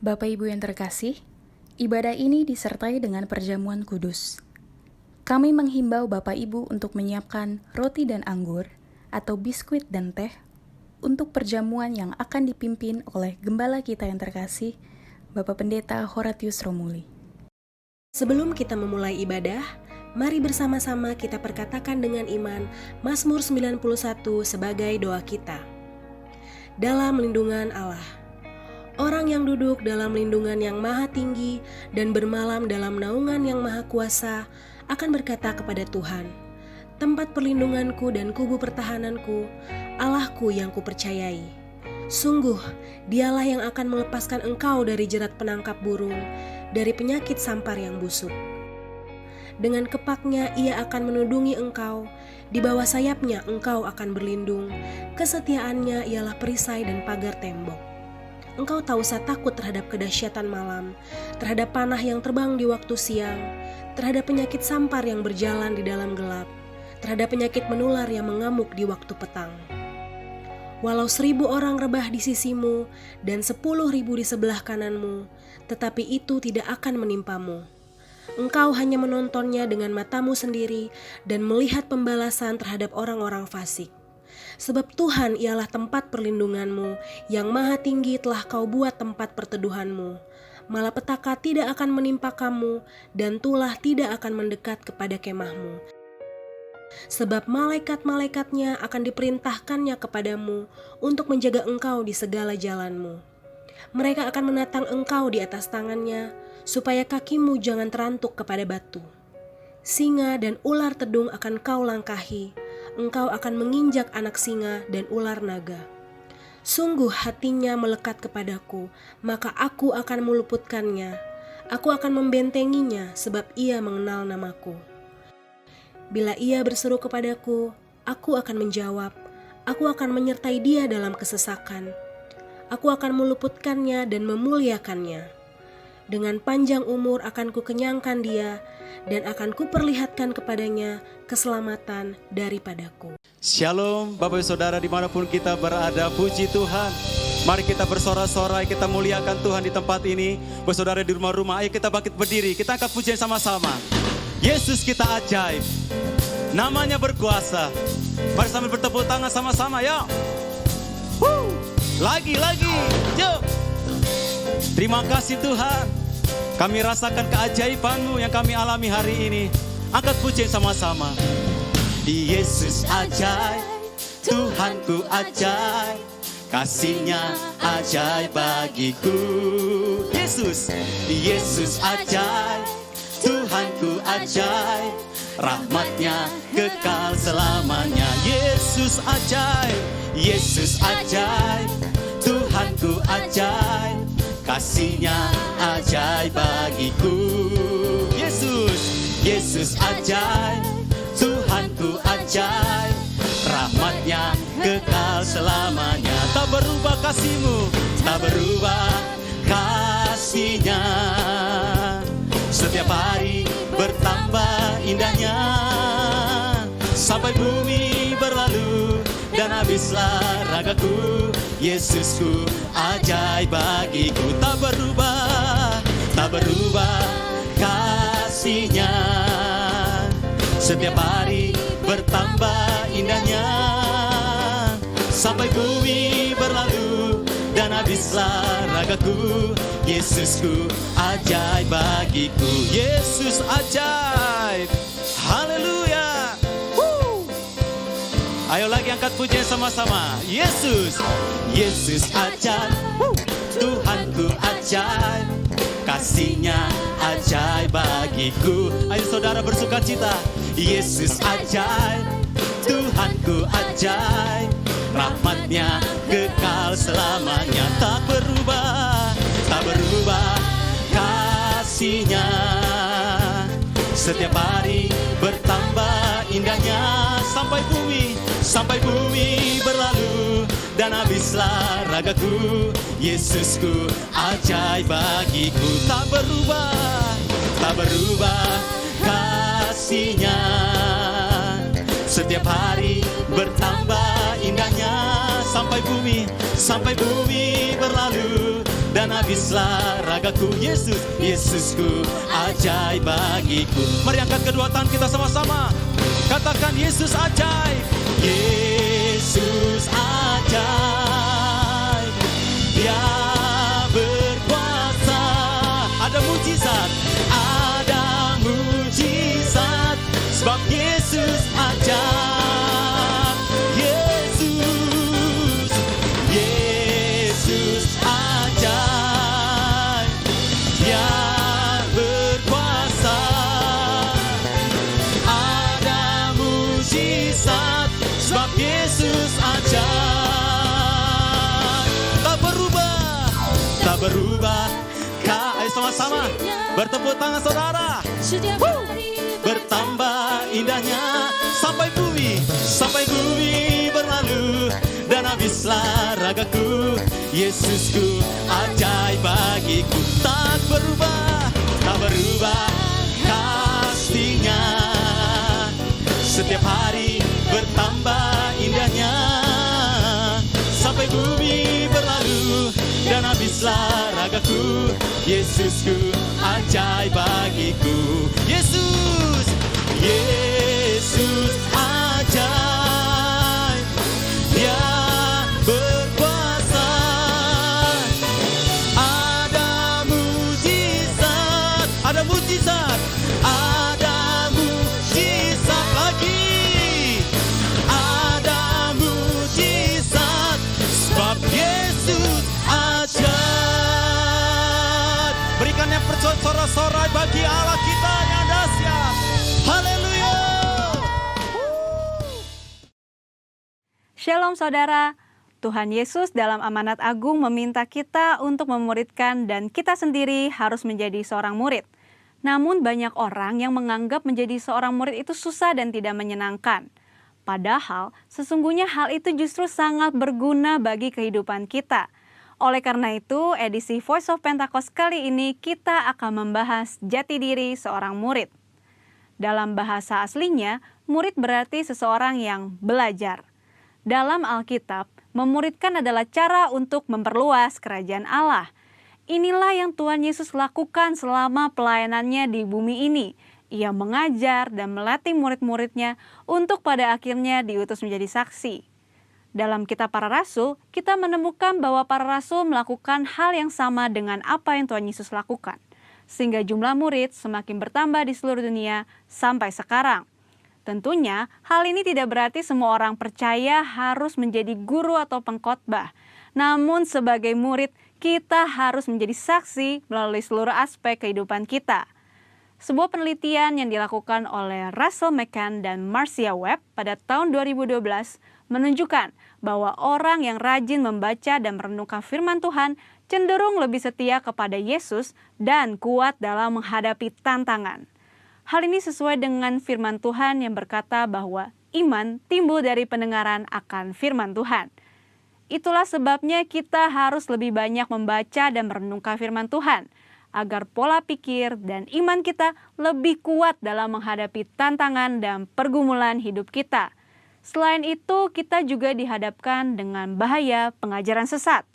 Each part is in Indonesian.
Bapak Ibu yang terkasih, ibadah ini disertai dengan perjamuan kudus. Kami menghimbau Bapak Ibu untuk menyiapkan roti dan anggur atau biskuit dan teh untuk perjamuan yang akan dipimpin oleh gembala kita yang terkasih, Bapak Pendeta Horatius Romuli. Sebelum kita memulai ibadah, mari bersama-sama kita perkatakan dengan iman Mazmur 91 sebagai doa kita. Dalam lindungan Allah. Orang yang duduk dalam lindungan yang maha tinggi dan bermalam dalam naungan yang maha kuasa akan berkata kepada Tuhan, tempat perlindunganku dan kubu pertahananku, Allahku yang kupercayai. Sungguh, dialah yang akan melepaskan engkau dari jerat penangkap burung, dari penyakit sampar yang busuk. Dengan kepaknya ia akan menudungi engkau, di bawah sayapnya engkau akan berlindung, kesetiaannya ialah perisai dan pagar tembok. Engkau tak usah takut terhadap kedahsyatan malam, terhadap panah yang terbang di waktu siang, terhadap penyakit sampar yang berjalan di dalam gelap, terhadap penyakit menular yang mengamuk di waktu petang. Walau 1.000 orang rebah di sisimu dan 10.000 di sebelah kananmu, tetapi itu tidak akan menimpamu. Engkau hanya menontonnya dengan matamu sendiri dan melihat pembalasan terhadap orang-orang fasik. Sebab Tuhan ialah tempat perlindunganmu, yang maha tinggi telah kau buat tempat perteduhanmu. Malapetaka tidak akan menimpa kamu, dan tulah tidak akan mendekat kepada kemahmu. Sebab malaikat-malaikatnya akan diperintahkannya kepadamu untuk menjaga engkau di segala jalanmu. Mereka akan menatang engkau di atas tangannya, supaya kakimu jangan terantuk kepada batu. Singa dan ular tedung akan kau langkahi, engkau akan menginjak anak singa dan ular naga. Sungguh hatinya melekat kepadaku, maka aku akan meluputkannya. Aku akan membentenginya sebab ia mengenal namaku. Bila ia berseru kepadaku, aku akan menjawab. Aku akan menyertai dia dalam kesesakan. Aku akan meluputkannya dan memuliakannya. Dengan panjang umur akan kukenyangkan dia, dan akan kuperlihatkan kepadanya keselamatan daripadaku. Shalom Bapak Ibu Saudara dimanapun kita berada, puji Tuhan. Mari kita bersorak-sorai, kita muliakan Tuhan di tempat ini. Bapak Saudara di rumah-rumah, ayo kita bangkit berdiri, kita angkat pujian sama-sama. Yesus kita ajaib, namanya berkuasa. Mari sambil bertepuk tangan sama-sama, yuk. Lagi, yuk. Terima kasih Tuhan, kami rasakan keajaiban-Mu yang kami alami hari ini. Angkat pujian sama-sama. Yesus ajaib, Tuhanku ajaib, kasih-Nya ajaib bagiku. Yesus ajaib, Tuhanku ajaib, rahmat-Nya kekal selamanya. Yesus ajaib, Tuhanku ajaib, kasih-Nya ajaib bagiku. Yesus ajaib, Tuhanku ajaib, rahmat-Nya kekal selamanya. Tak berubah kasih-Mu, tak berubah kasih-Nya. Setiap hari bertambah indahnya, sampai bumi berlalu dan habislah ragaku. Yesusku ajaib bagiku, tak berubah kasih-Nya. Setiap hari bertambah indahnya, sampai bumi berlalu dan habislah ragaku. Yesusku ajaib bagiku. Yesus ajaib, haleluya. Ayo lagi angkat pujian sama-sama. Yesus ajaib, Tuhanku ajaib, kasih-Nya ajaib bagiku. Ayo saudara bersuka cita. Yesus ajaib, Tuhanku ajaib, rahmat-Nya kekal selamanya. Tak berubah kasih-Nya. Setiap hari bertambah indahnya, sampai bumi berlalu dan habislah ragaku. Yesusku ajaib bagiku, tak berubah kasih-Nya. Setiap hari bertambah indahnya, sampai bumi berlalu dan dan habislah ragaku. Yesus, Yesusku, ajaib bagiku. Mari angkat kedua tangan kita sama-sama. Katakan Yesus ajaib. Yesus ajaib. Dia berkuasa. Ada mujizat, ada mujizat, sebab Yesus ajaib. Yesus, Yesus ajaib. Dia berkuasa. Ada mujizat, sebab Yesus ajaib. Tak berubah, tak berubah. Ayo sama-sama bertepuk tangan saudara. Bertambah indahnya sampai bumi berlalu dan habislah ragaku. Yesusku ajaib bagiku. Tak berubah kasihnya. Setiap hari bertambah indahnya sampai bumi berlalu dan habislah ragaku. Yesusku ajaib bagiku. Yesus, Yesus ajaib. Dia berkuasa. Ada mujizat, ada mujizat, ada mujizat lagi. Ada mujizat, sebab Yesus ajaib. Berikan yang bersorak-sorai bagi Allah kita yang dahsyat. Haleluya. Shalom saudara, Tuhan Yesus dalam amanat agung meminta kita untuk memuridkan dan kita sendiri harus menjadi seorang murid. Namun banyak orang yang menganggap menjadi seorang murid itu susah dan tidak menyenangkan. Padahal sesungguhnya hal itu justru sangat berguna bagi kehidupan kita. Oleh karena itu, edisi Voice of Pentecost kali ini kita akan membahas jati diri seorang murid. Dalam bahasa aslinya, murid berarti seseorang yang belajar. Dalam Alkitab, memuridkan adalah cara untuk memperluas kerajaan Allah. Inilah yang Tuhan Yesus lakukan selama pelayanannya di bumi ini. Ia mengajar dan melatih murid-muridnya untuk pada akhirnya diutus menjadi saksi. Dalam kitab para rasul, kita menemukan bahwa para rasul melakukan hal yang sama dengan apa yang Tuhan Yesus lakukan. Sehingga jumlah murid semakin bertambah di seluruh dunia sampai sekarang. Tentunya, hal ini tidak berarti semua orang percaya harus menjadi guru atau pengkhotbah. Namun sebagai murid, kita harus menjadi saksi melalui seluruh aspek kehidupan kita. Sebuah penelitian yang dilakukan oleh Russell McCann dan Marcia Webb pada tahun 2012 menunjukkan bahwa orang yang rajin membaca dan merenungkan firman Tuhan cenderung lebih setia kepada Yesus dan kuat dalam menghadapi tantangan. Hal ini sesuai dengan firman Tuhan yang berkata bahwa iman timbul dari pendengaran akan firman Tuhan. Itulah sebabnya kita harus lebih banyak membaca dan merenungkan firman Tuhan, agar pola pikir dan iman kita lebih kuat dalam menghadapi tantangan dan pergumulan hidup kita. Selain itu, kita juga dihadapkan dengan bahaya pengajaran sesat.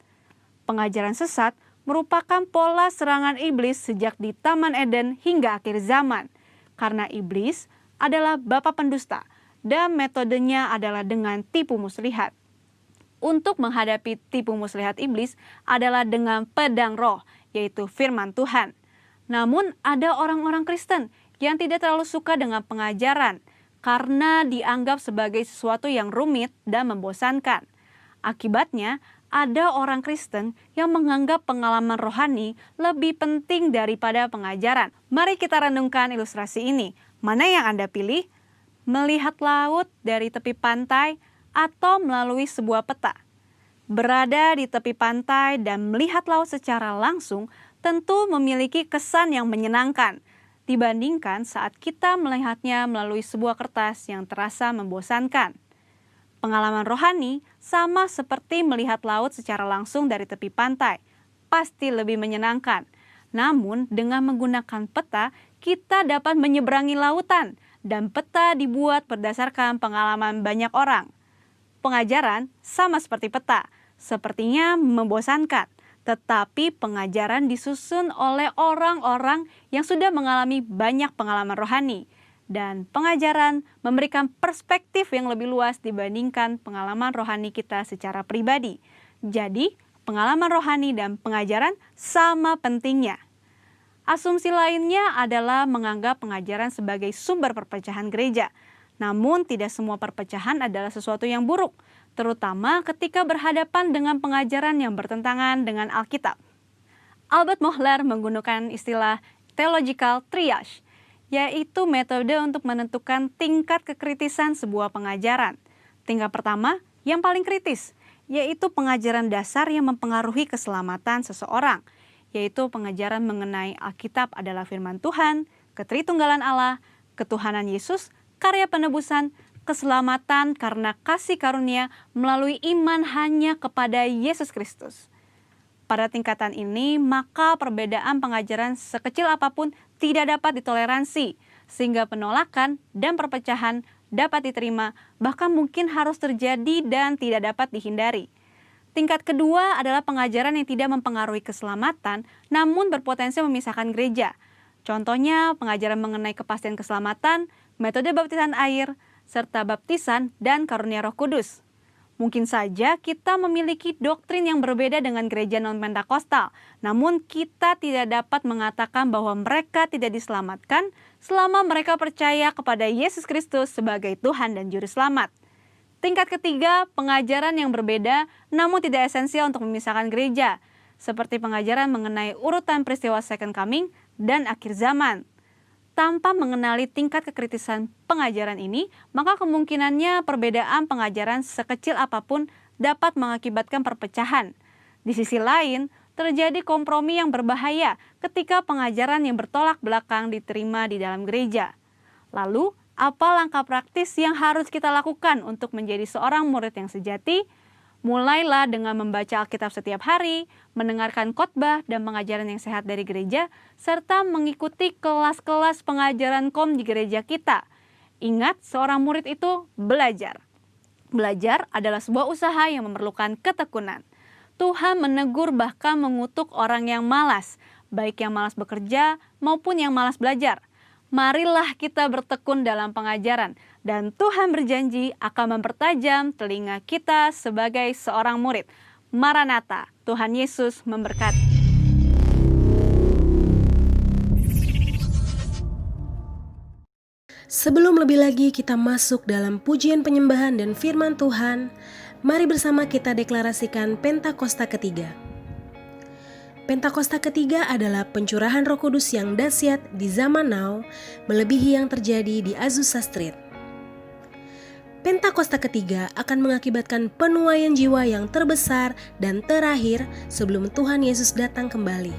Pengajaran sesat merupakan pola serangan iblis sejak di Taman Eden hingga akhir zaman. Karena iblis adalah bapa pendusta dan metodenya adalah dengan tipu muslihat. Untuk menghadapi tipu muslihat iblis adalah dengan pedang roh, yaitu firman Tuhan. Namun ada orang-orang Kristen yang tidak terlalu suka dengan pengajaran karena dianggap sebagai sesuatu yang rumit dan membosankan. Akibatnya, ada orang Kristen yang menganggap pengalaman rohani lebih penting daripada pengajaran. Mari kita renungkan ilustrasi ini. Mana yang Anda pilih? Melihat laut dari tepi pantai atau melalui sebuah peta? Berada di tepi pantai dan melihat laut secara langsung tentu memiliki kesan yang menyenangkan dibandingkan saat kita melihatnya melalui sebuah kertas yang terasa membosankan. Pengalaman rohani sama seperti melihat laut secara langsung dari tepi pantai, pasti lebih menyenangkan. Namun dengan menggunakan peta, kita dapat menyeberangi lautan dan peta dibuat berdasarkan pengalaman banyak orang. Pengajaran sama seperti peta, sepertinya membosankan, tetapi pengajaran disusun oleh orang-orang yang sudah mengalami banyak pengalaman rohani. Dan pengajaran memberikan perspektif yang lebih luas dibandingkan pengalaman rohani kita secara pribadi. Jadi, pengalaman rohani dan pengajaran sama pentingnya. Asumsi lainnya adalah menganggap pengajaran sebagai sumber perpecahan gereja. Namun, tidak semua perpecahan adalah sesuatu yang buruk, terutama ketika berhadapan dengan pengajaran yang bertentangan dengan Alkitab. Albert Mohler menggunakan istilah theological triage, yaitu metode untuk menentukan tingkat kekritisan sebuah pengajaran. Tingkat pertama, yang paling kritis, yaitu pengajaran dasar yang mempengaruhi keselamatan seseorang, yaitu pengajaran mengenai Alkitab adalah firman Tuhan, ketritunggalan Allah, ketuhanan Yesus, karya penebusan, keselamatan karena kasih karunia melalui iman hanya kepada Yesus Kristus. Pada tingkatan ini, maka perbedaan pengajaran sekecil apapun tidak dapat ditoleransi, sehingga penolakan dan perpecahan dapat diterima, bahkan mungkin harus terjadi dan tidak dapat dihindari. Tingkat kedua adalah pengajaran yang tidak mempengaruhi keselamatan, namun berpotensi memisahkan gereja. Contohnya, pengajaran mengenai kepastian keselamatan, metode baptisan air, serta baptisan dan karunia Roh Kudus. Mungkin saja kita memiliki doktrin yang berbeda dengan gereja non-Pentakosta, namun kita tidak dapat mengatakan bahwa mereka tidak diselamatkan selama mereka percaya kepada Yesus Kristus sebagai Tuhan dan Juru Selamat. Tingkat ketiga, pengajaran yang berbeda namun tidak esensial untuk memisahkan gereja, seperti pengajaran mengenai urutan peristiwa Second Coming dan akhir zaman. Tanpa mengenali tingkat kekritisan pengajaran ini, maka kemungkinannya perbedaan pengajaran sekecil apapun dapat mengakibatkan perpecahan. Di sisi lain, terjadi kompromi yang berbahaya ketika pengajaran yang bertolak belakang diterima di dalam gereja. Lalu, apa langkah praktis yang harus kita lakukan untuk menjadi seorang murid yang sejati? Mulailah dengan membaca Alkitab setiap hari, mendengarkan khotbah dan pengajaran yang sehat dari gereja, serta mengikuti kelas-kelas pengajaran KOM di gereja kita. Ingat, seorang murid itu belajar. Belajar adalah sebuah usaha yang memerlukan ketekunan. Tuhan menegur bahkan mengutuk orang yang malas, baik yang malas bekerja maupun yang malas belajar. Marilah kita bertekun dalam pengajaran, dan Tuhan berjanji akan mempertajam telinga kita sebagai seorang murid. Maranatha, Tuhan Yesus memberkati. Sebelum lebih lagi kita masuk dalam pujian penyembahan dan firman Tuhan, mari bersama kita deklarasikan Pentakosta ketiga. Pentakosta ketiga adalah pencurahan Roh Kudus yang dahsyat di zaman now, melebihi yang terjadi di Azusa Street. Pentakosta ketiga akan mengakibatkan penuaian jiwa yang terbesar dan terakhir sebelum Tuhan Yesus datang kembali.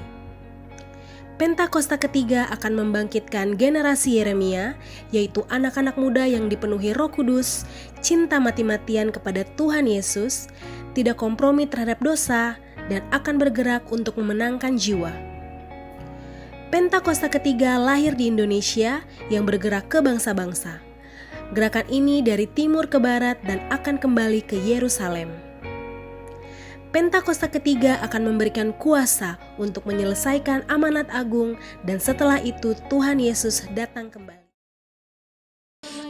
Pentakosta ketiga akan membangkitkan generasi Yeremia, yaitu anak-anak muda yang dipenuhi Roh Kudus, cinta mati-matian kepada Tuhan Yesus, tidak kompromi terhadap dosa, dan akan bergerak untuk memenangkan jiwa. Pentakosta ketiga lahir di Indonesia yang bergerak ke bangsa-bangsa. Gerakan ini dari timur ke barat dan akan kembali ke Yerusalem. Pentakosta ketiga akan memberikan kuasa untuk menyelesaikan amanat agung, dan setelah itu Tuhan Yesus datang kembali.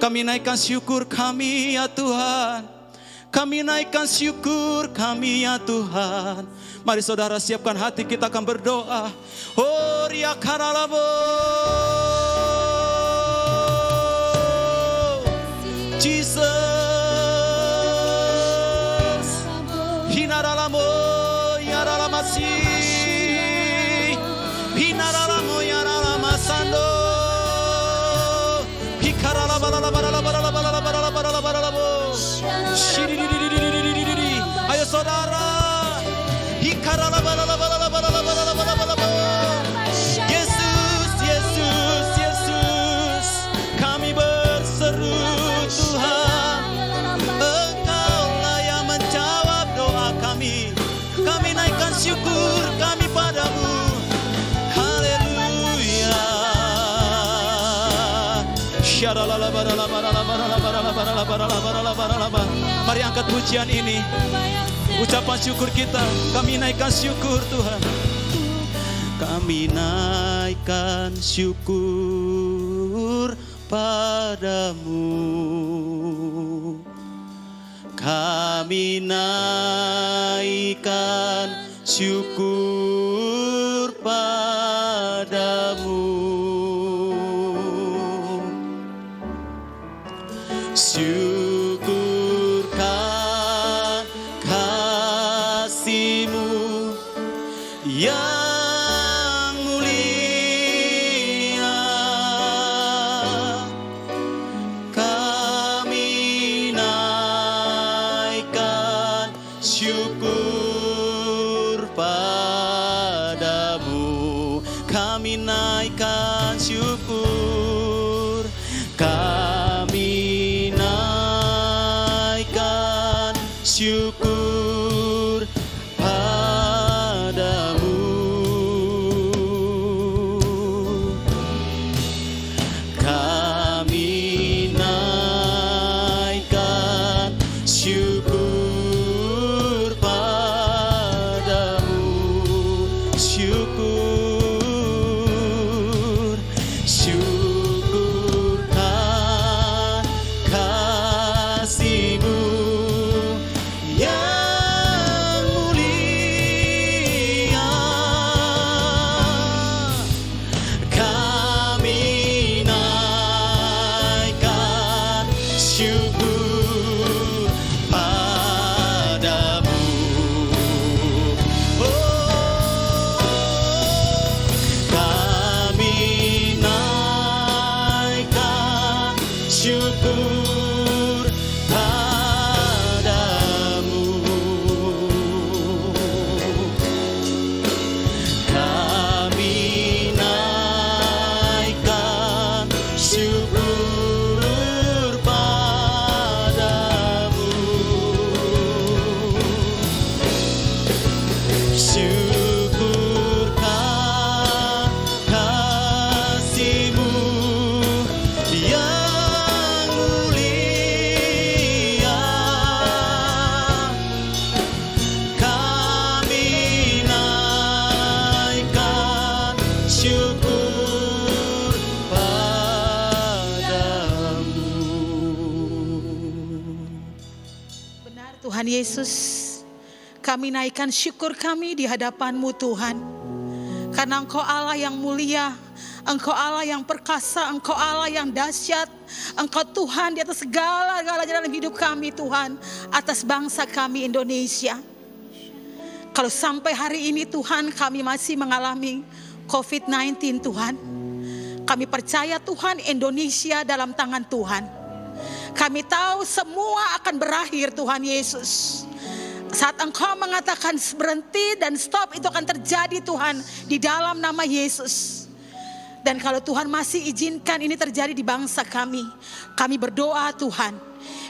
Kami naikkan syukur kami ya Tuhan. Kami naikkan syukur kami ya Tuhan. Mari saudara siapkan hati, kita akan berdoa. Oh ria karalabo, Jesus. Hinaralamo yaralamasi, hinaralamo yaralamasando, hikaralabalalabalalabalalabalalabalalabalalabalabo. Ayo saudara, Yesus, Yesus, Yesus, kami berseru Tuhan, Engkaulah yang menjawab doa kami. Kami naikkan syukur kami padamu. Haleluya. Mari angkat pujian ini. Ucapan syukur kita, kami naikkan syukur Tuhan. Kami naikkan syukur padamu. Kami naikkan syukur padamu. Syukurkan kasih-Mu yang mulia. Kami naikkan syukur padamu. Kami naikkan syukur. Kami naikkan syukur padamu. Kami naikkan syukur padamu. Syukur, syukurkan kasih-Mu yang mulia. Kami naikkan syukur padamu. Kami naikkan syukur padamu. Kami naikkan syukur padamu. Syukurkan kasih-Mu yang mulia. Kami naikkan syukur padamu. Benar Tuhan Yesus, kami naikkan syukur kami di hadapan-Mu Tuhan. Karena Engkau Allah yang mulia, Engkau Allah yang perkasa, Engkau Allah yang dahsyat. Engkau Tuhan di atas segala-galanya dalam hidup kami Tuhan, atas bangsa kami Indonesia. Kalau sampai hari ini Tuhan kami masih mengalami COVID-19 Tuhan, kami percaya Tuhan Indonesia dalam tangan Tuhan. Kami tahu semua akan berakhir Tuhan Yesus. Saat Engkau mengatakan berhenti dan stop, itu akan terjadi Tuhan di dalam nama Yesus. Dan kalau Tuhan masih izinkan ini terjadi di bangsa kami berdoa Tuhan,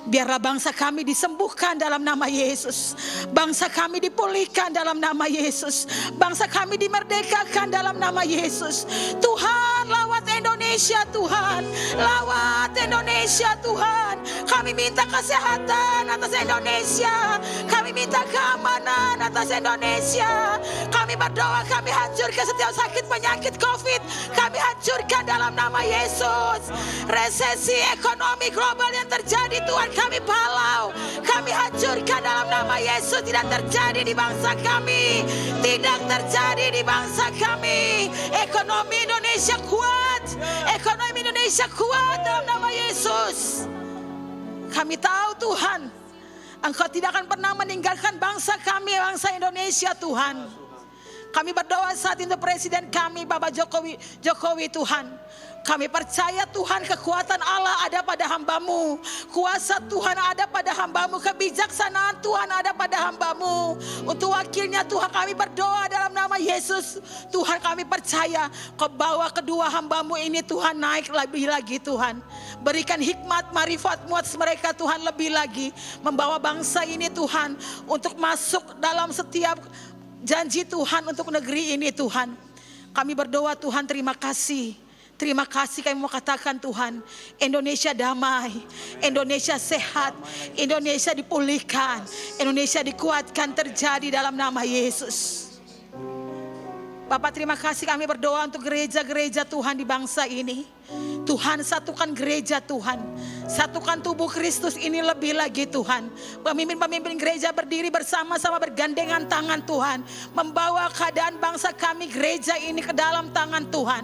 biarlah bangsa kami disembuhkan dalam nama Yesus. Bangsa kami dipulihkan dalam nama Yesus. Bangsa kami dimerdekakan dalam nama Yesus. Tuhan, lawat Indonesia Tuhan. Lawat Indonesia Tuhan. Kami minta kesehatan atas Indonesia. Kami minta keamanan atas Indonesia. Kami berdoa, kami hancurkan setiap sakit penyakit COVID. Kami hancurkan dalam nama Yesus. Resesi ekonomi global yang terjadi Tuhan, kami balau, kami hancurkan dalam nama Yesus. Tidak terjadi di bangsa kami, tidak terjadi di bangsa kami. Ekonomi Indonesia kuat, ekonomi Indonesia kuat dalam nama Yesus. Kami tahu Tuhan, Engkau tidak akan pernah meninggalkan bangsa kami, bangsa Indonesia Tuhan. Kami berdoa saat itu Presiden kami Bapak Jokowi Tuhan. Kami percaya Tuhan, kekuatan Allah ada pada hamba-Mu. Kuasa Tuhan ada pada hamba-Mu. Kebijaksanaan Tuhan ada pada hamba-Mu. Untuk wakilnya Tuhan kami berdoa dalam nama Yesus. Tuhan kami percaya Kau bawa kedua hamba-Mu ini Tuhan naik lebih lagi Tuhan. Berikan hikmat marifat-Mu atas mereka Tuhan lebih lagi. Membawa bangsa ini Tuhan untuk masuk dalam setiap janji Tuhan untuk negeri ini Tuhan. Kami berdoa Tuhan, terima kasih. Terima kasih kami mau katakan Tuhan, Indonesia damai, Indonesia sehat, Indonesia dipulihkan, Indonesia dikuatkan terjadi dalam nama Yesus. Bapak terima kasih kami berdoa untuk gereja-gereja Tuhan di bangsa ini. Tuhan satukan gereja Tuhan, satukan tubuh Kristus ini lebih lagi Tuhan. Pemimpin-pemimpin gereja berdiri bersama-sama bergandengan tangan Tuhan, membawa keadaan bangsa kami gereja ini ke dalam tangan Tuhan.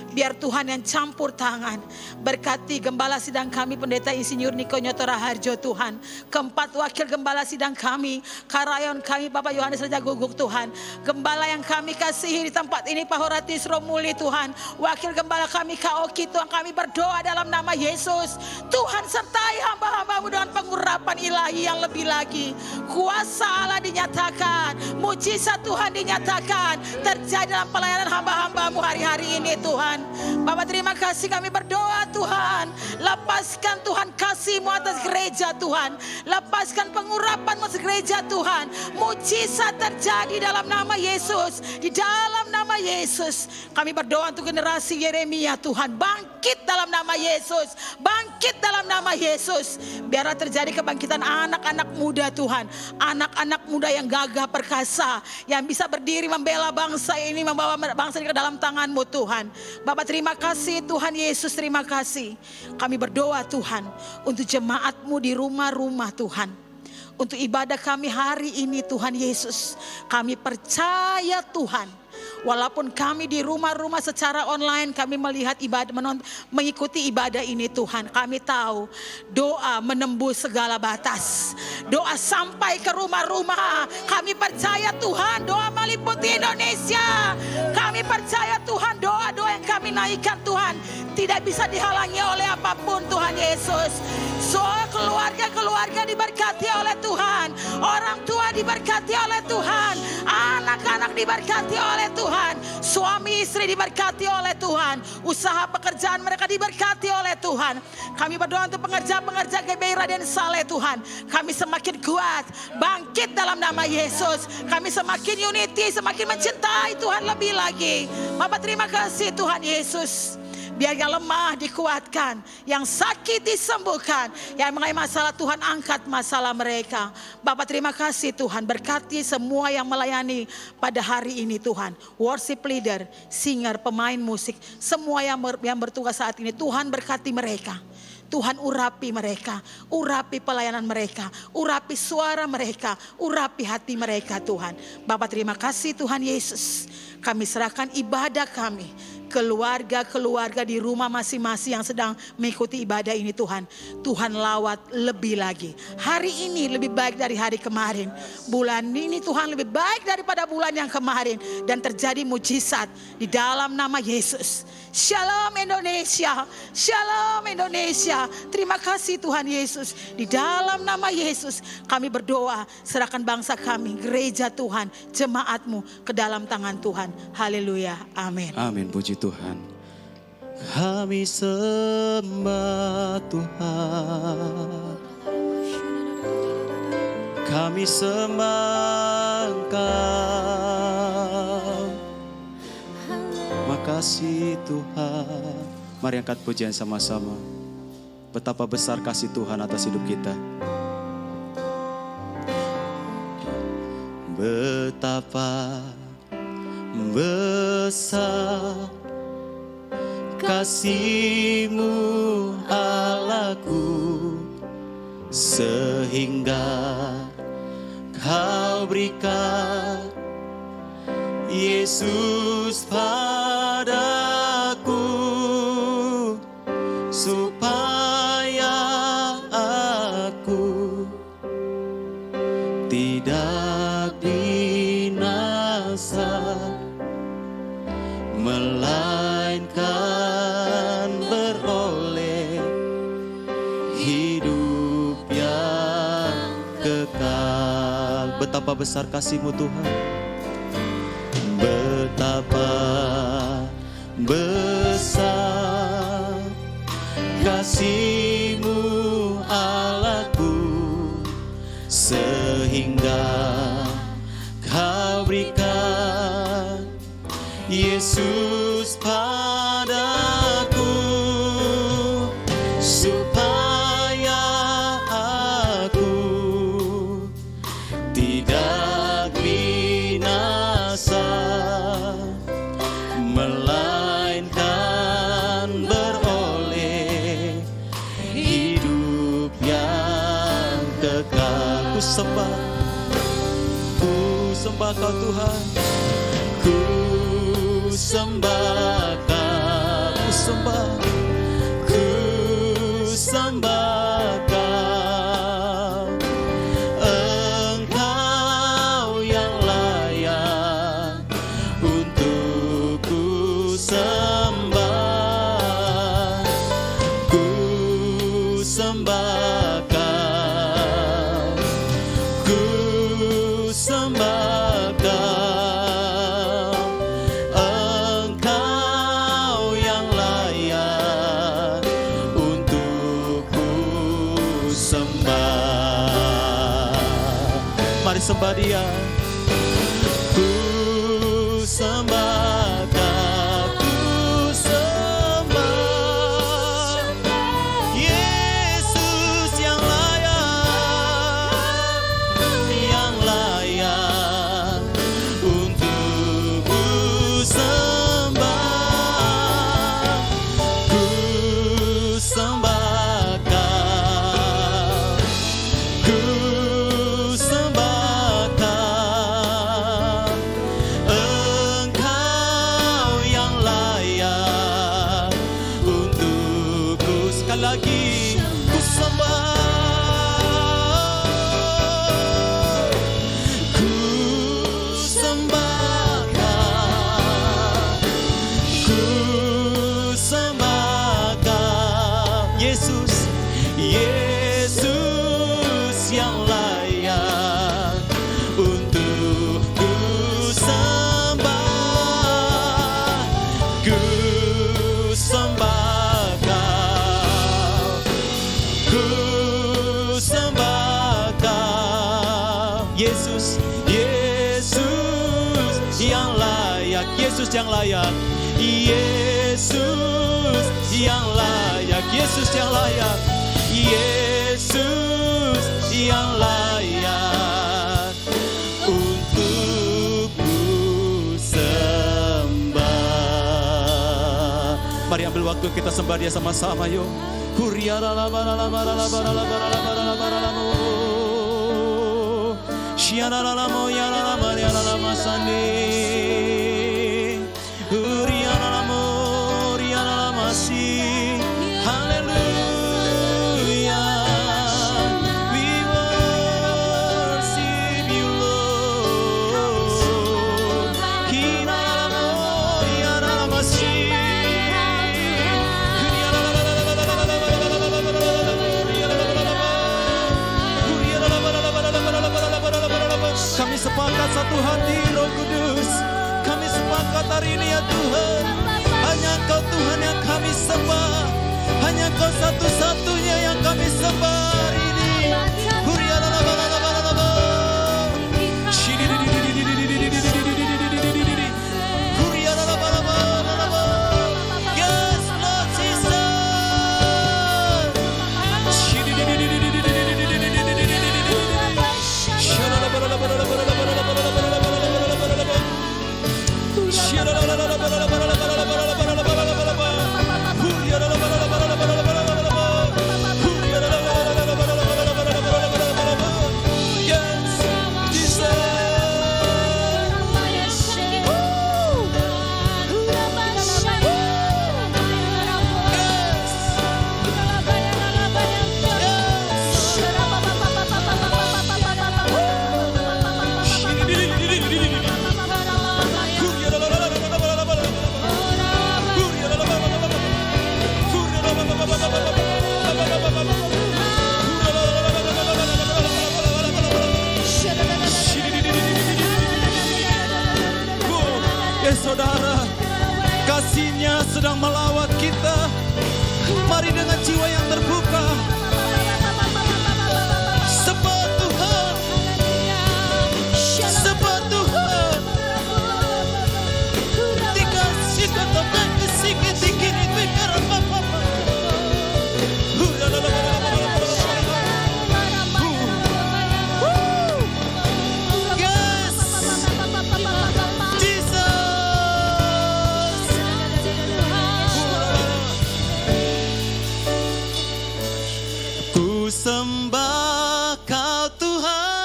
Biar Tuhan yang campur tangan. Berkati gembala sidang kami Pendeta Insinyur Niko Nyoto Raharjo Tuhan. Keempat wakil gembala sidang kami, Karayon kami Bapak Yohanes Raja Guguk Tuhan. Gembala yang kami kasihi di tempat ini Pak Horatis Romuli Tuhan. Wakil gembala kami Kak Oki Tuhan, kami berdoa dalam nama Yesus. Tuhan sertai hamba-hambamu dengan pengurapan ilahi yang lebih lagi. Kuasa Allah dinyatakan, mujizat Tuhan dinyatakan terjadi dalam pelayanan hamba-hambamu hari-hari ini Tuhan. Bapak terima kasih kami berdoa Tuhan. Lepaskan Tuhan kasih-Mu atas gereja Tuhan. Lepaskan pengurapan-Mu atas gereja Tuhan. Mujizat terjadi dalam nama Yesus. Di dalam nama Yesus. Kami berdoa untuk generasi Yeremia Tuhan. Bangkit dalam nama Yesus. Bangkit dalam nama Yesus. Biarlah terjadi kebangkitan anak-anak muda Tuhan. Anak-anak muda yang gagah perkasa. Yang bisa berdiri membela bangsa ini. Membawa bangsa ini ke dalam tangan-Mu Tuhan. Bapak terima kasih Tuhan Yesus, terima kasih. Kami berdoa Tuhan untuk jemaat-Mu di rumah-rumah Tuhan. Untuk ibadah kami hari ini Tuhan Yesus. Kami percaya Tuhan. Walaupun kami di rumah-rumah secara online kami melihat ibadah, mengikuti ibadah ini Tuhan. Kami tahu doa menembus segala batas. Doa sampai ke rumah-rumah. Kami percaya Tuhan doa meliputi Indonesia. Kami percaya Tuhan doa-doa yang kami naikkan Tuhan tidak bisa dihalangi oleh apapun Tuhan Yesus. Soal keluarga-keluarga diberkati oleh Tuhan. Orang tua diberkati oleh Tuhan. Anak-anak diberkati oleh Tuhan. Suami istri diberkati oleh Tuhan. Usaha pekerjaan mereka diberkati oleh Tuhan. Kami berdoa untuk pengerja-pengerja GBI Raden Saleh Tuhan. Kami semakin kuat, bangkit dalam nama Yesus. Kami semakin unity, semakin mencintai Tuhan lebih lagi. Bapak terima kasih Tuhan Yesus. Biar yang lemah dikuatkan, yang sakit disembuhkan, yang mengalami masalah Tuhan angkat masalah mereka. Bapak terima kasih Tuhan, berkati semua yang melayani pada hari ini Tuhan. Worship leader, singer, pemain musik, semua yang bertugas saat ini Tuhan berkati mereka. Tuhan urapi mereka, urapi pelayanan mereka, urapi suara mereka, urapi hati mereka Tuhan. Bapak terima kasih Tuhan Yesus. Kami serahkan ibadah kami, keluarga-keluarga di rumah masing-masing yang sedang mengikuti ibadah ini Tuhan. Tuhan lawat lebih lagi. Hari ini lebih baik dari hari kemarin. Bulan ini Tuhan lebih baik daripada bulan yang kemarin. Dan terjadi mujizat di dalam nama Yesus. Shalom Indonesia, Shalom Indonesia. Terima kasih Tuhan Yesus. Di dalam nama Yesus kami berdoa, serahkan bangsa kami, gereja Tuhan, jemaat-Mu ke dalam tangan Tuhan. Haleluya, amin. Amin, puji Tuhan. Kami sembah Tuhan. Kami sembah Engkau. Makasih Tuhan. Mari angkat pujian sama-sama. Betapa besar kasih Tuhan atas hidup kita. Betapa besar kasih-Mu Allahku, sehingga Kau berikan Yesus padaku, supaya aku tidak binasa, melainkan beroleh hidup yang kekal. Betapa besar kasih-Mu Tuhan. Betapa besar kasih-Mu Allahku, sehingga Kau berikan Yesus padaku, ku sembah Kau Tuhan. Ku sembah Kau, ku sembah Kau. Engkau yang layak untuk ku sembah. Ku sembah Kau, ku sembah Kau. Engkau yang layak untuk ku sembah. Mari sembah Dia. Ku sembah Kau, ku sembah Yesus yang layak untuk ku sembah. Ku sembah Kau, ku sembah Kau. Engkau yang layak untuk ku. Sekali lagi, ku sembah. Ku sembah Kau, ku sembah Kau. Yesus, Yesus yang layak untuk ku sembah. Ku sembah Kau, ku sembah Kau. Yesus, Yesus yang layak, Yesus yang layak, Yesus yang layak, Yesus yang layak, Yesus yang layak untuk ku sembah. Mari ambil waktu kita sembah Dia sama-sama yuk. Hallelujah. We worship you, Lord. Kami sepakat satu hati, Roh Kudus. Kami sepakat hari ini ya Tuhan. Hanya Engkau Tuhan yang kami sembah. Hanya Engkau satu-satunya yang kami sembah hari ini. Yes, Lord Saudara, kasih-Nya sedang melawat kita. Mari dengan jiwa yang terbuka sembah Tuhan, sembah Tuhan. Dikasih katakan kesikit dikiri bicara apa. Sembah Kau Tuhan.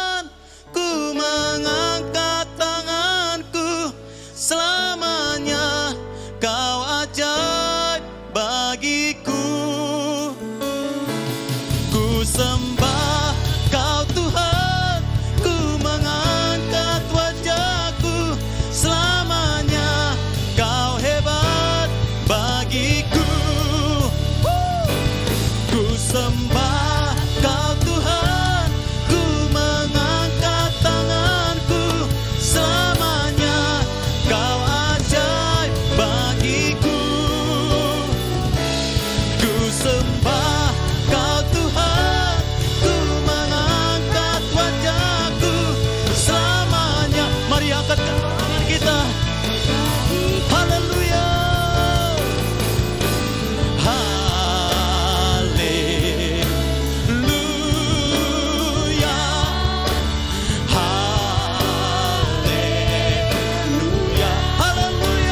sembah Kau Tuhan, ku mengangkat wajahku selamanya. Kau hebat bagiku. Ku sembah Kau Tuhan, ku mengangkat tanganku selamanya. Kau ajaib bagiku. Ku sembah Kau Tuhan, ku mengangkat wajahku selamanya. Mari angkat tangan kita. Haleluya. Haleluya. Haleluya. Haleluya. Haleluya.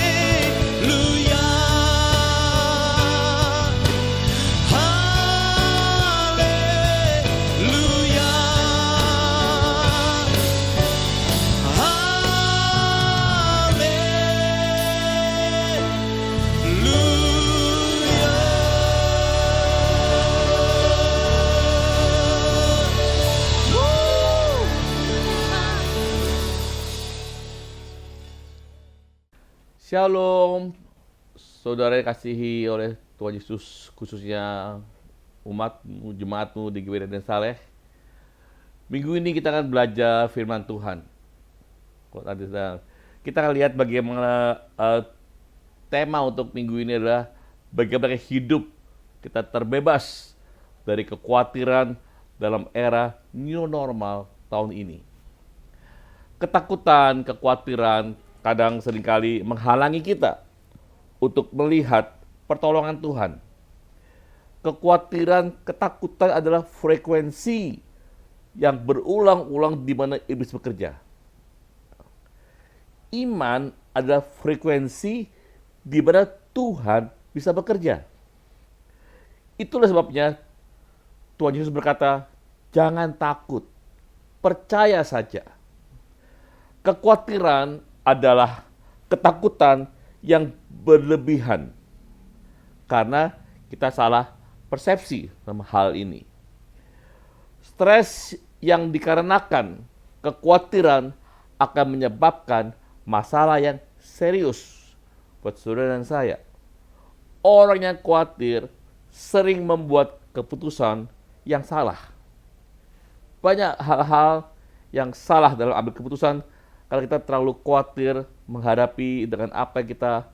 Haleluya. Shalom, saudara yang kasihi oleh Tuhan Yesus, khususnya umatmu, jemaatmu di GBI dan Saleh. Minggu ini kita akan belajar firman Tuhan. Kita akan lihat bagaimana tema untuk minggu ini adalah bagaimana hidup kita terbebas dari kekhawatiran dalam era new normal tahun ini. Ketakutan, kekhawatiran kadang seringkali menghalangi kita untuk melihat pertolongan Tuhan. Kekhawatiran, ketakutan adalah frekuensi yang berulang-ulang di mana iblis bekerja. Iman adalah frekuensi di mana Tuhan bisa bekerja. Itulah sebabnya Tuhan Yesus berkata, jangan takut, percaya saja. Kekhawatiran adalah ketakutan yang berlebihan karena kita salah persepsi dalam hal ini. Stres yang dikarenakan kekhawatiran akan menyebabkan masalah yang serius buat saudara dan saya. Orang yang khawatir sering membuat keputusan yang salah. Banyak hal-hal yang salah dalam ambil keputusan kalau kita terlalu khawatir menghadapi dengan apa yang kita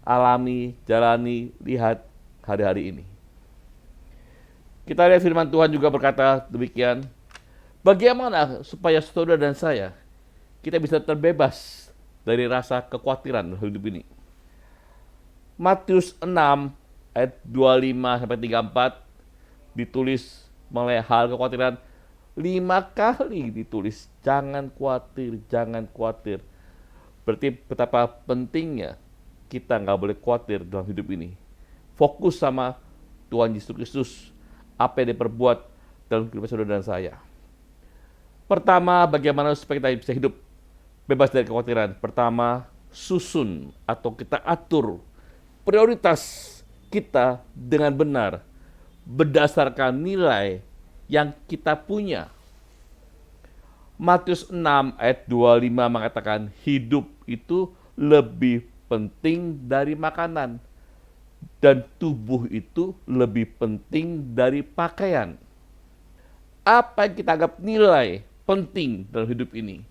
alami, jalani, lihat hari-hari ini. Kita lihat firman Tuhan juga berkata demikian, bagaimana supaya saudara dan saya, kita bisa terbebas dari rasa kekhawatiran dalam hidup ini. Matius 6 ayat 25-34 ditulis mengenai hal kekhawatiran. 5 kali ditulis, jangan khawatir, jangan khawatir. Berarti betapa pentingnya kita nggak boleh khawatir dalam hidup ini. Fokus sama Tuhan Yesus Kristus, apa yang diperbuat dalam kehidupan saudara dan saya. Pertama, bagaimana supaya kita bisa hidup bebas dari kekhawatiran? Pertama, susun atau kita atur prioritas kita dengan benar berdasarkan nilai yang kita punya. Matius 6 ayat 25 mengatakan hidup itu lebih penting dari makanan dan tubuh itu lebih penting dari pakaian. Apa yang kita anggap nilai penting dalam hidup ini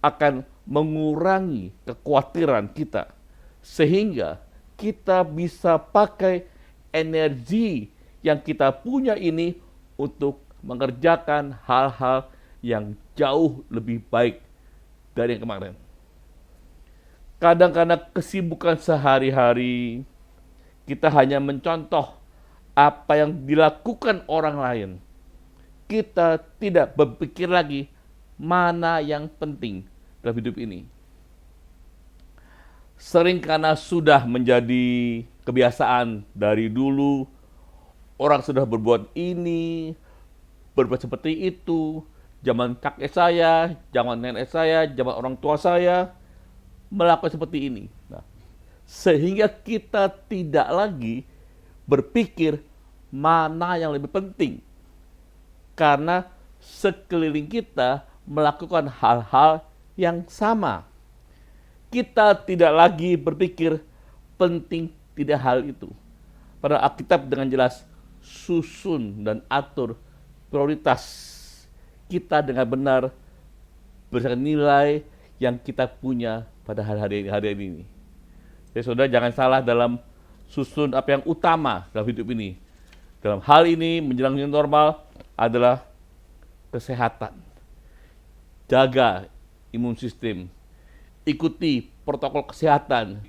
akan mengurangi kekhawatiran kita sehingga kita bisa pakai energi yang kita punya ini untuk mengerjakan hal-hal yang jauh lebih baik dari yang kemarin. Kadang-kadang kesibukan sehari-hari, kita hanya mencontoh apa yang dilakukan orang lain. Kita tidak berpikir lagi mana yang penting dalam hidup ini. Sering karena sudah menjadi kebiasaan dari dulu, orang sudah berbuat ini, berbuat seperti itu, zaman kakek saya, zaman nenek saya, zaman orang tua saya melakukan seperti ini. Nah, sehingga kita tidak lagi berpikir mana yang lebih penting. Karena sekeliling kita melakukan hal-hal yang sama. Kita tidak lagi berpikir penting tidak hal itu. Pada Alkitab dengan jelas susun dan atur prioritas kita dengan benar berdasarkan nilai yang kita punya pada hari ini. Jadi saudara jangan salah dalam susun apa yang utama dalam hidup ini. Dalam hal ini menjelang new normal adalah kesehatan. Jaga imun sistem. Ikuti protokol kesehatan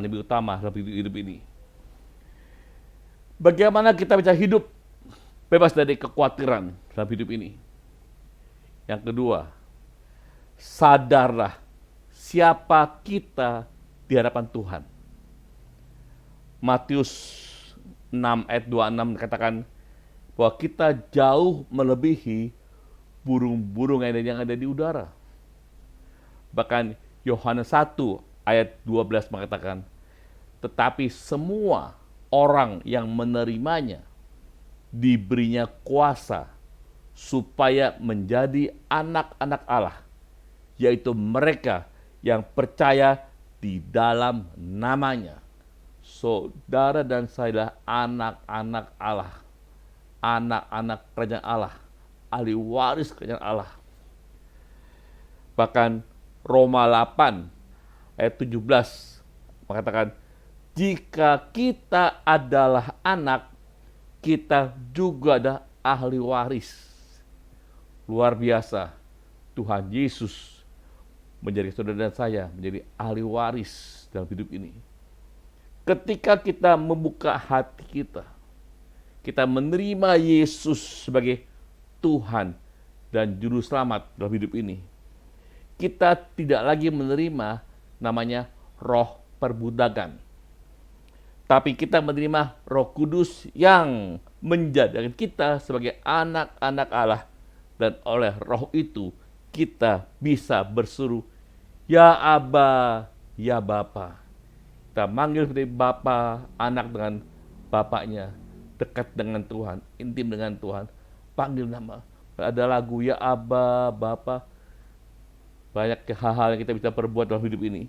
lebih utama dalam hidup ini. Bagaimana kita bisa hidup bebas dari kekhawatiran dalam hidup ini? Yang kedua, sadarlah siapa kita di hadapan Tuhan. Matius 6 ayat 26 katakan bahwa kita jauh melebihi burung-burung yang ada di udara. Bahkan Yohanes 1 ayat 12 mengatakan, tetapi semua orang yang menerimanya diberinya kuasa supaya menjadi anak-anak Allah, yaitu mereka yang percaya di dalam namanya. Saudara dan saya adalah anak-anak Allah, anak-anak kerajaan Allah, ahli waris kerajaan Allah. Bahkan Roma 8 ayat 17 mengatakan, jika kita adalah anak, kita juga ada ahli waris. Luar biasa, Tuhan Yesus menjadi saudara dan saya, menjadi ahli waris dalam hidup ini. Ketika kita membuka hati kita menerima Yesus sebagai Tuhan dan Juru Selamat dalam hidup ini, kita tidak lagi menerima namanya roh perbudakan. Tapi kita menerima Roh Kudus yang menjadikan kita sebagai anak-anak Allah. Dan oleh roh itu kita bisa berseru, ya Aba, ya Bapa. Kita manggil seperti Bapa, anak dengan bapaknya, dekat dengan Tuhan, intim dengan Tuhan. Panggil nama. Ada lagu, ya Aba, Bapa. Banyak hal-hal yang kita bisa perbuat dalam hidup ini.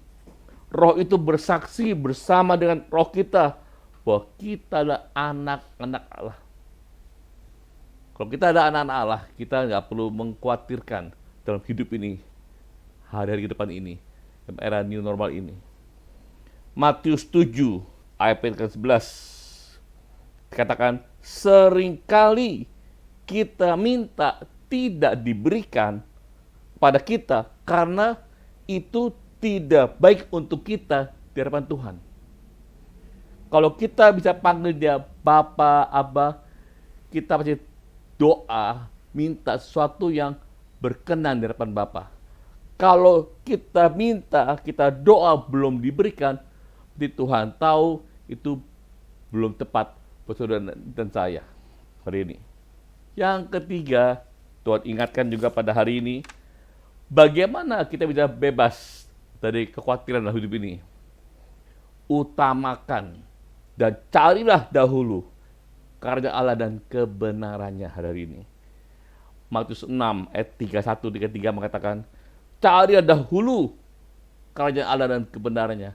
Roh itu bersaksi bersama dengan roh kita bahwa kita adalah anak-anak Allah. Kalau kita ada anak-anak Allah, kita nggak perlu mengkhawatirkan dalam hidup ini, hari-hari ke depan ini, dalam era new normal ini. Matius 7 ayat ke-11 dikatakan, seringkali kita minta tidak diberikan pada kita karena itu tidak baik untuk kita di hadapan Tuhan. Kalau kita bisa panggil dia Bapa, Aba, kita pasti doa, minta sesuatu yang berkenan di hadapan Bapa. Kalau kita minta, kita doa belum diberikan, di Tuhan tahu itu belum tepat buat saudara dan saya hari ini. Yang ketiga, Tuhan ingatkan juga pada hari ini, bagaimana kita bisa bebas dari kekhawatiran dalam hidup ini. Utamakan dan carilah dahulu kerajaan Allah dan kebenarannya hari ini. Matius 6 ayat 31-33 mengatakan, carilah dahulu kerajaan Allah dan kebenarannya,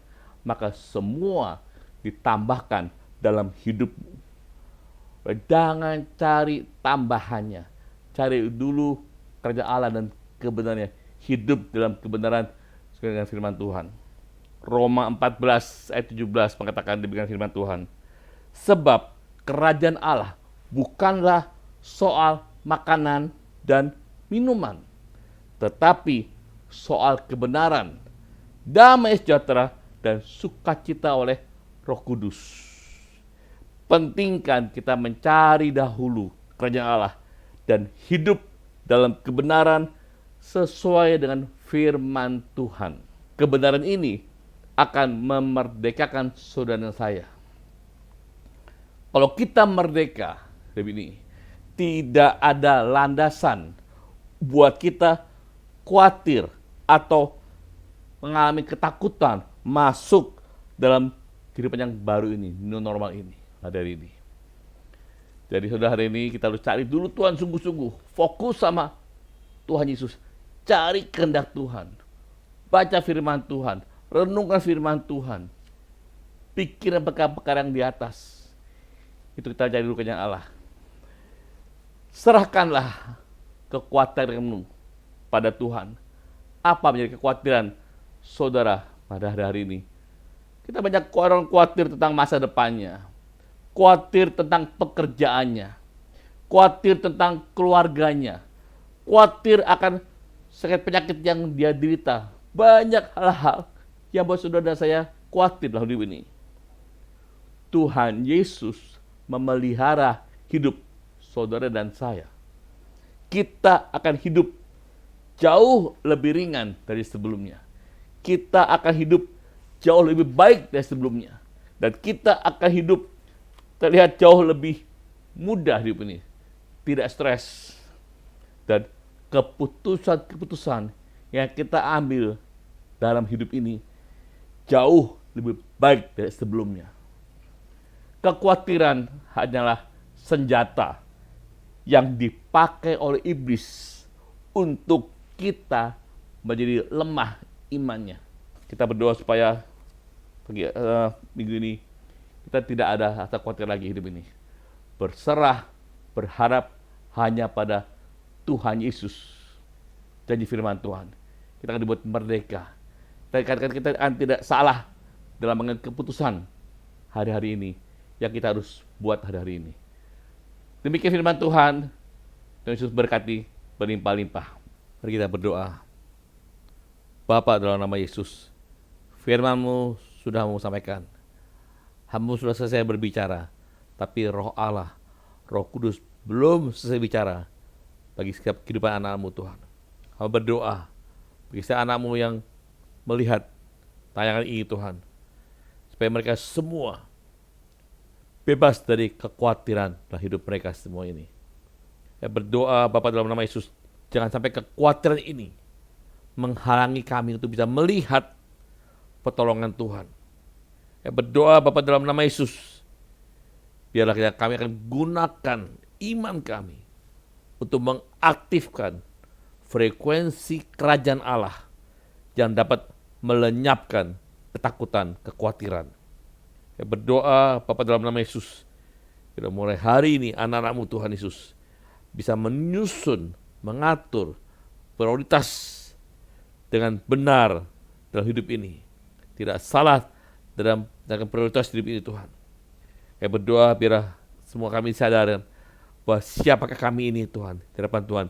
maka semua ditambahkan dalam hidupmu. Jangan cari tambahannya. Cari dulu kerajaan Allah dan kebenarannya. Hidup dalam kebenaran sesuai dengan firman Tuhan. Roma 14 ayat 17 mengatakan demikian firman Tuhan. Sebab kerajaan Allah bukanlah soal makanan dan minuman, tetapi soal kebenaran, damai sejahtera, dan sukacita oleh Roh Kudus. Pentingkan kita mencari dahulu kerajaan Allah dan hidup dalam kebenaran sesuai dengan firman Tuhan. Kebenaran ini akan memerdekakan saudara dan saya. Kalau kita merdeka, ini tidak ada landasan buat kita khawatir atau mengalami ketakutan masuk dalam kehidupan yang baru ini, new normal ini, hari ini. Jadi saudara, hari ini kita harus cari dulu Tuhan sungguh-sungguh, fokus sama Tuhan Yesus, cari kehendak Tuhan, baca firman Tuhan, renungkan firman Tuhan, pikiran perkara-perkara yang di atas. Itu kita cari dulu kehendak Allah. Serahkanlah kekhawatiranmu pada Tuhan. Apa menjadi kekhawatiran saudara pada hari ini? Kita banyak orang khawatir tentang masa depannya, khawatir tentang pekerjaannya, khawatir tentang keluarganya, khawatir akan sakit penyakit yang dia derita. Banyak hal-hal yang buat saudara dan saya khawatir dalam hidup ini. Tuhan Yesus memelihara hidup saudara dan saya. Kita akan hidup jauh lebih ringan dari sebelumnya. Kita akan hidup jauh lebih baik dari sebelumnya. Dan kita akan hidup terlihat jauh lebih mudah hidup ini. Tidak stres. Dan keputusan-keputusan yang kita ambil dalam hidup ini jauh lebih baik dari sebelumnya. Kekhawatiran hanyalah senjata yang dipakai oleh iblis untuk kita menjadi lemah imannya. Kita berdoa supaya minggu ini kita tidak ada rasa khawatir lagi hidup ini. Berserah, berharap hanya pada Tuhan Yesus. Janji firman Tuhan. Kita akan dibuat merdeka. Kita akan tidak salah dalam mengambil keputusan hari-hari ini yang kita harus buat hari-hari ini. Demikian firman Tuhan. Tuhan Yesus berkati berlimpah-limpah. Mari kita berdoa. Bapa, dalam nama Yesus, firman-Mu sudah mau sampaikan. Hamba sudah selesai berbicara, tapi Roh Allah, Roh Kudus belum selesai bicara bagi setiap kehidupan anak-Mu Tuhan. Hamba berdoa bagi setiap anak-Mu yang melihat tayangan ini Tuhan, supaya mereka semua bebas dari kekhawatiran dalam hidup mereka semua ini. Saya berdoa Bapa dalam nama Yesus, jangan sampai kekhawatiran ini menghalangi kami untuk bisa melihat pertolongan Tuhan. Saya berdoa Bapa dalam nama Yesus, biarlah kami akan gunakan iman kami untuk mengaktifkan frekuensi kerajaan Allah yang dapat melenyapkan ketakutan, kekhawatiran. Saya berdoa Bapa dalam nama Yesus, bila mulai hari ini anak-anak-Mu Tuhan Yesus bisa menyusun, mengatur prioritas dengan benar dalam hidup ini. Tidak salah dalam prioritas hidup ini Tuhan. Saya berdoa biar semua kami sadar bahwa siapakah kami ini Tuhan, di hadapan Tuhan.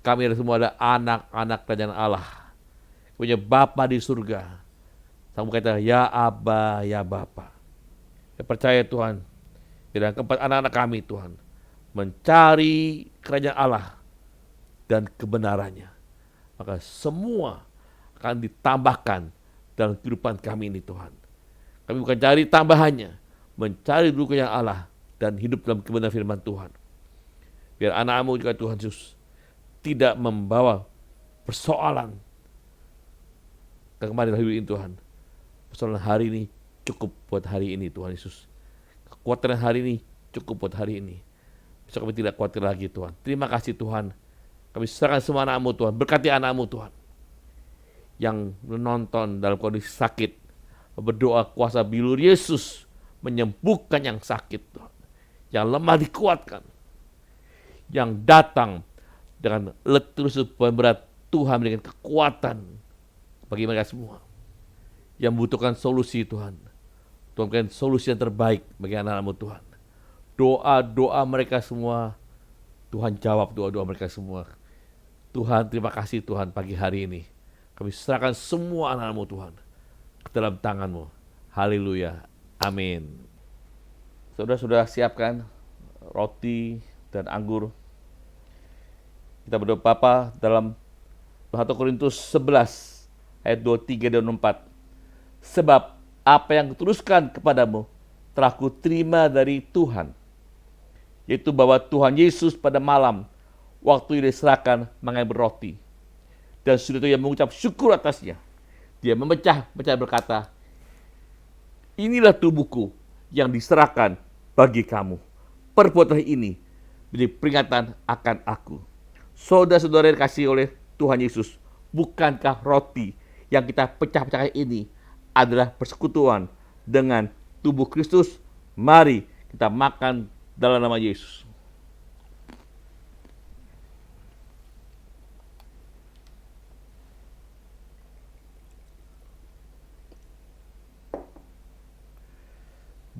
Kami semua adalah anak-anak kerajaan Allah. Punya Bapa di surga. Sang berkata, ya Aba, ya Bapa. Saya percaya Tuhan, dalam keempat anak-anak kami Tuhan, mencari kerajaan Allah dan kebenarannya, maka semua akan ditambahkan dalam kehidupan kami ini Tuhan. Kami bukan cari tambahannya, mencari dulu kerajaan Allah dan hidup dalam kebenaran firman Tuhan. Biar anak-Mu juga Tuhan Yesus tidak membawa persoalan kemarin hidup ini Tuhan. Persoalan hari ini cukup buat hari ini Tuhan Yesus. Kekuatan hari ini cukup buat hari ini. Besok kami tidak khawatir lagi Tuhan. Terima kasih Tuhan. Kami serahkan semua anak-Mu Tuhan. Berkati anak-Mu Tuhan. Yang menonton dalam kondisi sakit. Berdoa kuasa bilur Yesus menyembuhkan yang sakit Tuhan. Yang lemah dikuatkan. Yang datang dengan letih berat Tuhan dengan kekuatan bagi mereka semua. Yang membutuhkan solusi Tuhan. Tuhan berikan solusi yang terbaik bagi anak-anak-Mu Tuhan. Doa-doa mereka semua, Tuhan jawab doa-doa mereka semua. Tuhan, terima kasih Tuhan pagi hari ini. Kami serahkan semua anak-anak-Mu Tuhan ke dalam tangan-Mu. Haleluya. Amin. Saudara sudah siapkan roti dan anggur. Kita berdoa Bapa dalam 1 Korintus 11 ayat 23 dan 24. Sebab apa yang kuteruskan kepadamu telah kuterima dari Tuhan, yaitu bahwa Tuhan Yesus pada malam waktu ia diserahkan mengambil roti. Dan sudah itu ia mengucap syukur atasnya. Dia memecah-mecah berkata, inilah tubuhku yang diserahkan bagi kamu. Perbuatlah ini menjadi peringatan akan aku. Saudara-saudara yang dikasihi oleh Tuhan Yesus, bukankah roti yang kita pecah-pecahkan ini adalah persekutuan dengan tubuh Kristus? Mari kita makan dalam nama Yesus.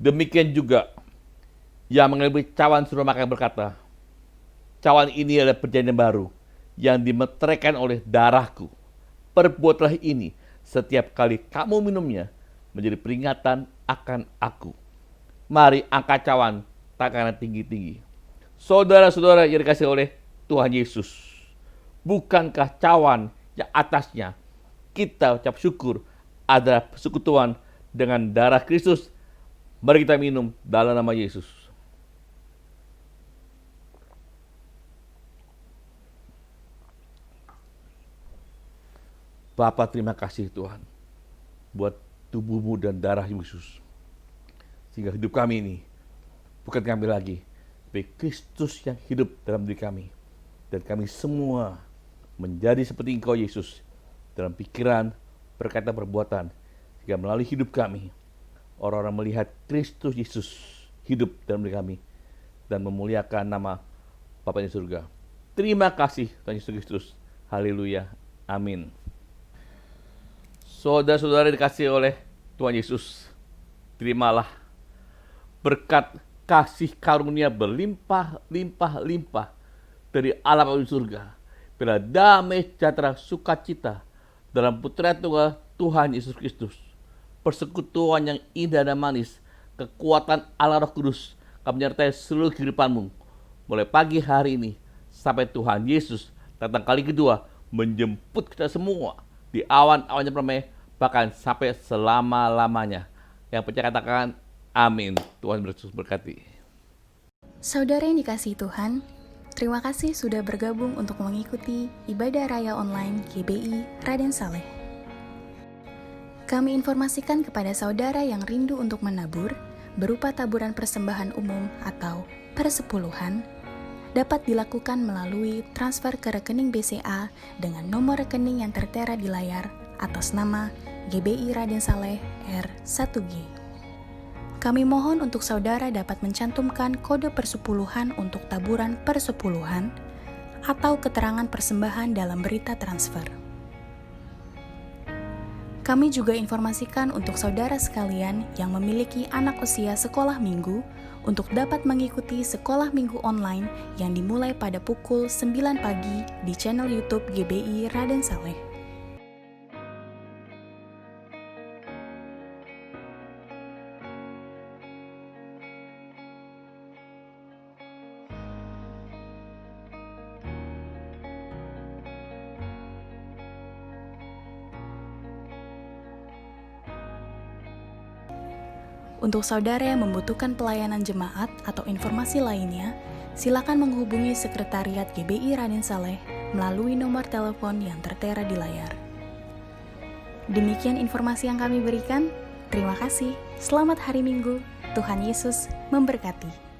Demikian juga yang mengambil cawan suruh makan berkata, cawan ini adalah perjanjian baru yang dimeteraikan oleh darahku. Perbuatlah ini setiap kali kamu minumnya menjadi peringatan akan aku. Mari angkat cawan tangan tinggi-tinggi. Saudara-saudara yang dikasihi oleh Tuhan Yesus, bukankah cawan yang atasnya kita ucap syukur adalah persekutuan dengan darah Kristus? Mari kita minum dalam nama Yesus. Bapa, terima kasih Tuhan buat tubuhmu dan darah Yesus. Sehingga hidup kami ini bukan kami lagi, tapi Kristus yang hidup dalam diri kami. Dan kami semua menjadi seperti Engkau Yesus dalam pikiran, perkataan, perbuatan. Sehingga melalui hidup kami, orang-orang melihat Kristus Yesus hidup dalam diri kami dan memuliakan nama Bapa di surga. Terima kasih Tuhan Yesus Kristus. Haleluya. Amin. Saudara-saudara dikasihi oleh Tuhan Yesus, terimalah berkat kasih karunia berlimpah-limpah dari Allah Bapa di surga, bila damai sejahtera sukacita dalam Putra Tunggal Tuhan Yesus Kristus, persekutuan yang indah dan manis, kekuatan Allah Roh Kudus akan menyertai seluruh kehidupanmu mulai pagi hari ini sampai Tuhan Yesus datang kali kedua menjemput kita semua di awan-awannya permai, bahkan sampai selama-lamanya. Yang percaya katakan amin. Tuhan Yesus berkati. Saudara yang dikasihi Tuhan, terima kasih sudah bergabung untuk mengikuti ibadah raya online GBI Raden Saleh. Kami informasikan kepada saudara yang rindu untuk menabur berupa taburan persembahan umum atau persepuluhan dapat dilakukan melalui transfer ke rekening BCA dengan nomor rekening yang tertera di layar atas nama GBI Raden Saleh R1G. Kami mohon untuk saudara dapat mencantumkan kode persepuluhan untuk taburan persepuluhan atau keterangan persembahan dalam berita transfer. Kami juga informasikan untuk saudara sekalian yang memiliki anak usia sekolah minggu untuk dapat mengikuti sekolah minggu online yang dimulai pada pukul 9 pagi di channel YouTube GBI Raden Saleh. Untuk saudara yang membutuhkan pelayanan jemaat atau informasi lainnya, silakan menghubungi Sekretariat GBI Raden Saleh melalui nomor telepon yang tertera di layar. Demikian informasi yang kami berikan. Terima kasih. Selamat hari Minggu. Tuhan Yesus memberkati.